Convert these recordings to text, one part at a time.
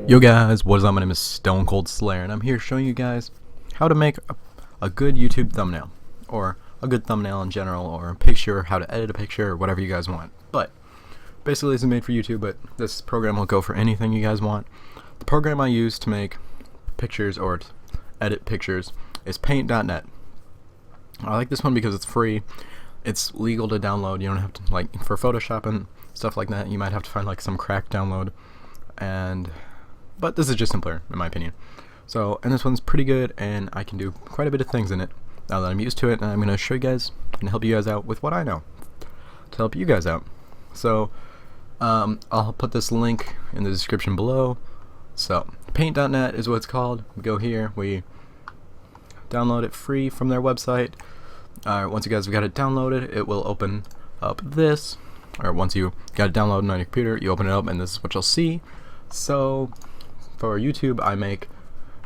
Yo guys, what is up? My name is StoneKoldSlayer, and I'm here showing you guys how to make a good YouTube thumbnail, or a good thumbnail in general, or a picture, how to edit a picture, or whatever you guys want. But basically this is made for YouTube, but this program will go for anything you guys want. The program I use to make pictures or to edit pictures is Paint.net. I like this one because it's free. It's legal to download. You don't have to, like, for Photoshop and stuff like that, you might have to find like some cracked download, but this is just simpler in my opinion. So, and this one's pretty good, and I can do quite a bit of things in it now that I'm used to it, and I'm going to show you guys and help you guys out with what I know to help you guys out. So I'll put this link in the description below. So Paint.net is what it's called. We go here, we download it free from their website. Once you guys have got it downloaded, it will open up this, or once you got it downloaded on your computer, you open it up and this is what you'll see. So for YouTube, I make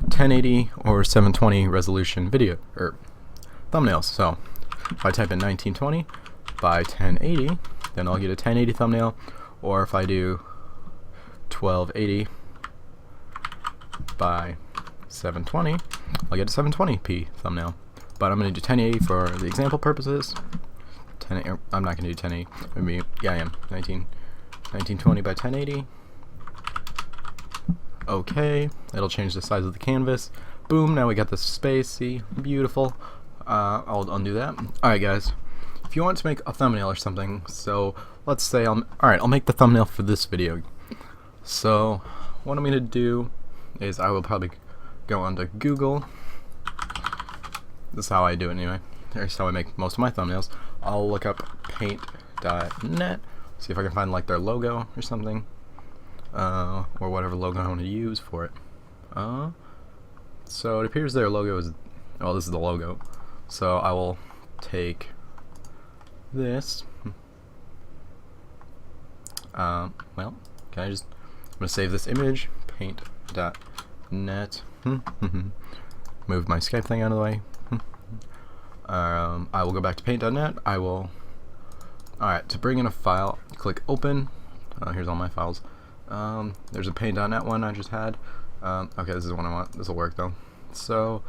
1080 or 720 resolution video or thumbnails. So if I type in 1920 by 1080, then I'll get a 1080 thumbnail, or if I do 1280 by 720, I'll get a 720p thumbnail. But I'm going to do 1080 for the example purposes. I'm not going to do 1080. I mean, yeah, I am. 1920 by 1080. Okay, it'll change the size of the canvas. Boom, now we got the space. See, beautiful. I'll undo that. Alright guys, if you want to make a thumbnail or something, so let's say I'll make the thumbnail for this video. So what I'm going to do is I will probably go onto Google. This is how I do it anyway. Here's how I make most of my thumbnails. I'll look up Paint.net, see if I can find like their logo or something. Or whatever logo I want to use for it. So it appears their logo is, oh, this is the logo. So I will take this. Well, I'm going to save this image, Paint.net. Move my Skype thing out of the way. I will go back to Paint.net. Alright, to bring in a file, click open. Here's all my files. There's a Paint.net one I just had. Okay, this is the one I want. This will work though. So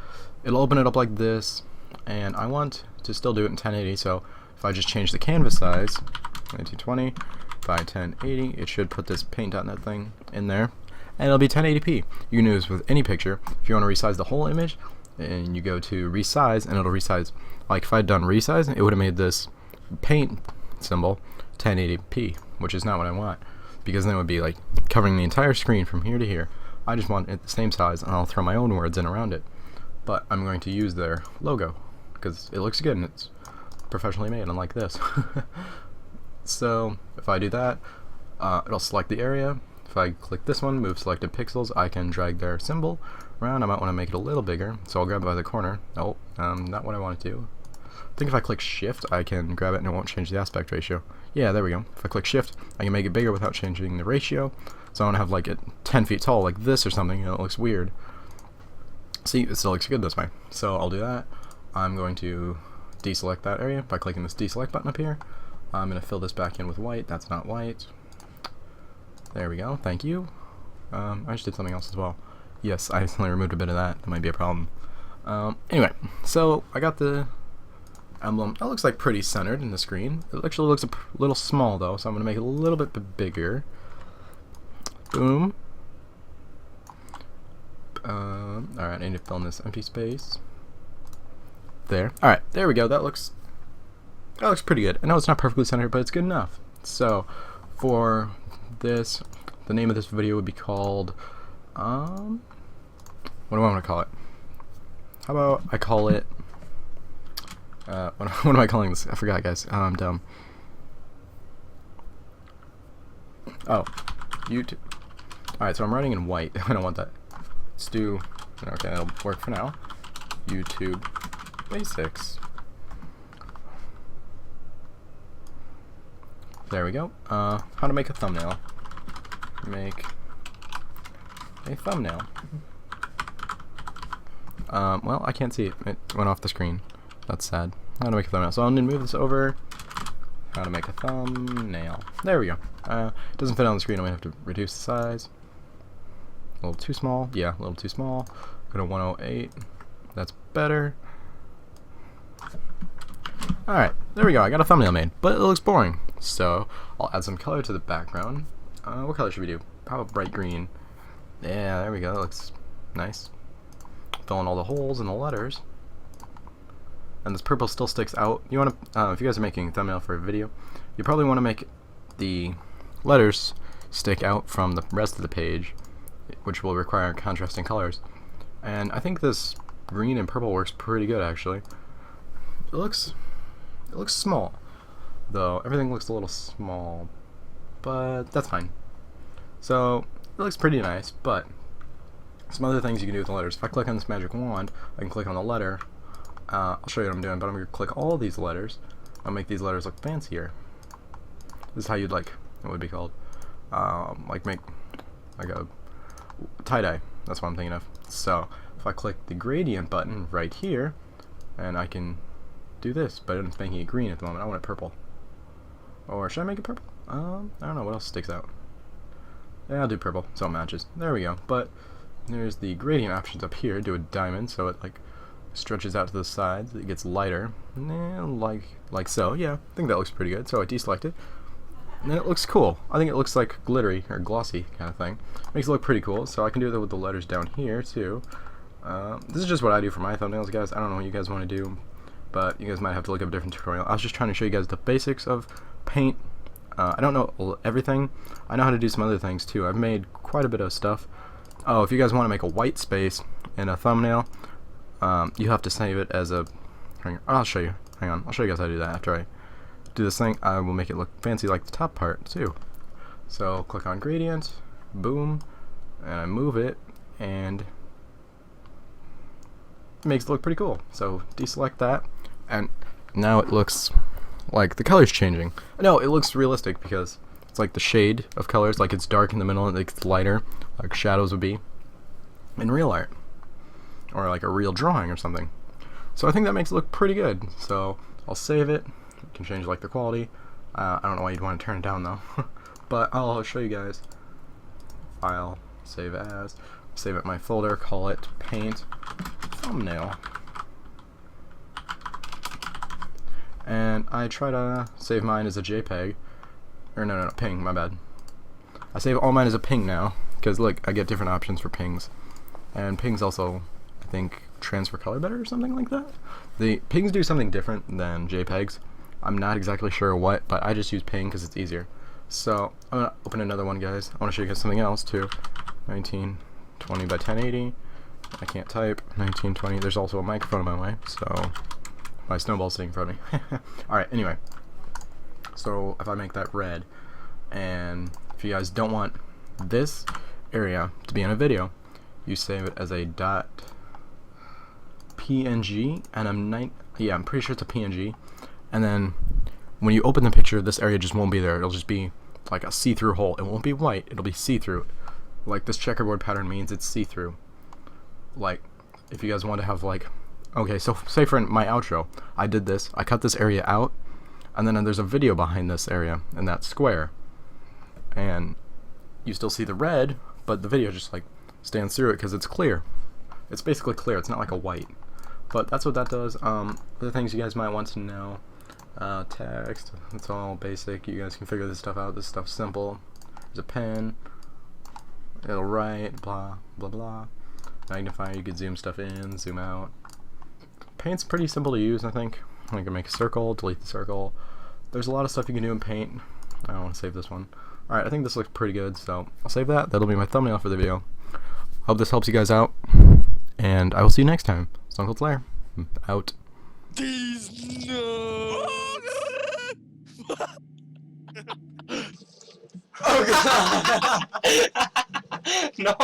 it'll open it up like this, and I want to still do it in 1080. So if I just change the canvas size, 1920 by 1080, it should put this Paint.net thing in there, and it'll be 1080p. You can do this with any picture. If you want to resize the whole image, and you go to resize, and it'll resize. Like if I'd done resize, it would have made this paint symbol 1080p, which is not what I want, because then it would be like covering the entire screen from here to here. I just want it the same size, and I'll throw my own words in around it. But I'm going to use their logo because it looks good and it's professionally made, unlike this. So if I do that, it'll select the area. If I click this one, move selected pixels, I can drag their symbol around. I might want to make it a little bigger, so I'll grab it by the corner. Oh, not what I want to do. I think if I click shift, I can grab it and it won't change the aspect ratio. Yeah, there we go. If I click shift, I can make it bigger without changing the ratio. So I want to have like it 10 feet tall like this or something, and it looks weird. See, it still looks good this way. So I'll do that. I'm going to deselect that area by clicking this deselect button up here. I'm going to fill this back in with white. That's not white. There we go. Thank you. I just did something else as well. Yes, I accidentally removed a bit of that. That might be a problem. Anyway, so I got the emblem. That looks like pretty centered in the screen. It actually looks a little small though, so I'm going to make it a little bit bigger. Boom. Alright, I need to fill in this empty space. There. Alright, there we go. That looks pretty good. I know it's not perfectly centered, but it's good enough. So for this, the name of this video would be called what do I want to call it? How about I call it what am I calling this? I forgot, guys. I'm dumb. Oh, YouTube. Alright, so I'm writing in white. I don't want that. Let's do, okay, that'll work for now. YouTube basics. There we go. How to make a thumbnail. Make a thumbnail. Well, I can't see it. It went off the screen. That's sad. How to make a thumbnail. So I'm going to move this over. How to make a thumbnail. There we go. It doesn't fit on the screen. I'm going to have to reduce the size. A little too small. Yeah, a little too small. Go to 108. That's better. Alright, there we go. I got a thumbnail made, but it looks boring. So I'll add some color to the background. What color should we do? How about bright green? Yeah, there we go. That looks nice. Fill in all the holes in the letters. And this purple still sticks out. You want to, if you guys are making a thumbnail for a video, you probably want to make the letters stick out from the rest of the page, which will require contrasting colors. And I think this green and purple works pretty good, actually. It looks small, though. Everything looks a little small, but that's fine. So it looks pretty nice, but some other things you can do with the letters. If I click on this magic wand, I can click on the letter. I'll show you what I'm doing, but I'm going to click all these letters. I'll make these letters look fancier. This is how you'd like, it would be called, like make like a tie-dye. That's what I'm thinking of. So if I click the gradient button right here, and I can do this, but I'm making it green at the moment. I want it purple. Or should I make it purple? I don't know what else sticks out. Yeah, I'll do purple so it matches. There we go. But there's the gradient options up here. Do a diamond so it like stretches out to the sides. It gets lighter, like so. Yeah, I think that looks pretty good. So I deselect it, and it looks cool. I think it looks like glittery or glossy kind of thing. Makes it look pretty cool. So I can do that with the letters down here too. This is just what I do for my thumbnails, guys. I don't know what you guys want to do, but you guys might have to look up a different tutorial. I was just trying to show you guys the basics of paint. I don't know everything. I know how to do some other things too. I've made quite a bit of stuff. Oh, if you guys want to make a white space in a thumbnail, you have to save it as a... I'll show you. Hang on. I'll show you guys how to do that after I do this thing. I will make it look fancy like the top part too. So click on gradient, boom, and I move it, and it makes it look pretty cool. So deselect that, and now it looks like the color's changing. No, it looks realistic because it's like the shade of colors, like it's dark in the middle and it gets lighter, like shadows would be in real art, or like a real drawing or something. So I think that makes it look pretty good. So I'll save it. You can change like the quality. I don't know why you'd want to turn it down though, but I'll show you guys. File, save as, save it in my folder, call it paint thumbnail. And I try to save mine as a JPEG, or no, ping, my bad. I save all mine as a ping now, because look, I get different options for pings. And pings also, I think, transfer color better or something like that. The pings do something different than JPEGs. I'm not exactly sure what, but I just use ping because it's easier. So I'm gonna open another one, guys. I want to show you guys something else too. 1920 by 1080. I can't type. 1920. There's also a microphone in my way, so my snowball's sitting in front of me. Alright, anyway. So if I make that red, and if you guys don't want this area to be in a video, you save it as a .png, and I'm pretty sure it's a PNG. And then when you open the picture, this area just won't be there. It'll just be like a see-through hole. It won't be white. It'll be see-through. Like this checkerboard pattern means it's see-through. Like if you guys want to have like, okay, so say for my outro, I did this. I cut this area out, and then there's a video behind this area in that square, and you still see the red, but the video just like stands through it because it's clear. It's basically clear. It's not like a white. But that's what that does. Other things you guys might want to know. Text. It's all basic. You guys can figure this stuff out. This stuff's simple. There's a pen. It'll write. Blah blah blah. Magnifier. You could zoom stuff in, zoom out. Paint's pretty simple to use, I think. I can make a circle, delete the circle. There's a lot of stuff you can do in Paint. I don't want to save this one. Alright, I think this looks pretty good, so I'll save that. That'll be my thumbnail for the video. Hope this helps you guys out, and I will see you next time. StoneKoldSlayer, out. Please, no! Oh god! No!